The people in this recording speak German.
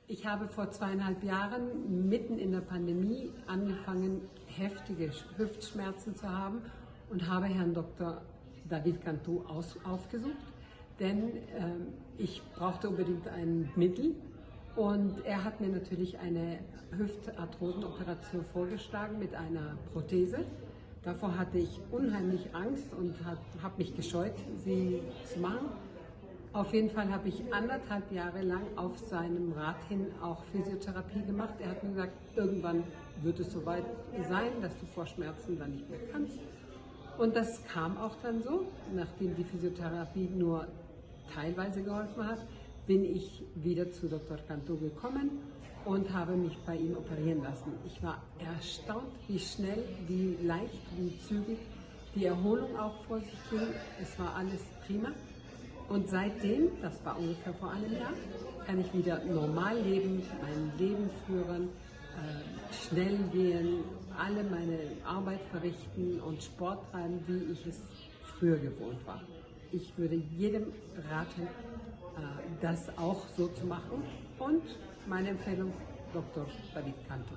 Ich habe vor 2,5 Jahren mitten in der Pandemie angefangen, heftige Hüftschmerzen zu haben und habe Herrn Dr. David Cantu aufgesucht, denn ich brauchte unbedingt ein Mittel und er hat mir natürlich eine Hüftarthrodenoperation vorgeschlagen mit einer Prothese. Davor hatte ich unheimlich Angst und habe mich gescheut, sie zu machen. Auf jeden Fall habe ich 1,5 Jahre lang auf seinem Rat hin auch Physiotherapie gemacht. Er hat mir gesagt, irgendwann wird es soweit sein, dass du vor Schmerzen dann nicht mehr kannst. Und das kam auch dann so, nachdem die Physiotherapie nur teilweise geholfen hat, bin ich wieder zu Dr. Cantu gekommen und habe mich bei ihm operieren lassen. Ich war erstaunt, wie schnell, wie leicht, wie zügig die Erholung auch vor sich ging. Es war alles prima. Und seitdem, das war ungefähr vor einem Jahr, kann ich wieder normal leben, mein Leben führen, schnell gehen, alle meine Arbeit verrichten und Sport treiben, wie ich es früher gewohnt war. Ich würde jedem raten, das auch so zu machen. Und meine Empfehlung, Dr. David Cantu.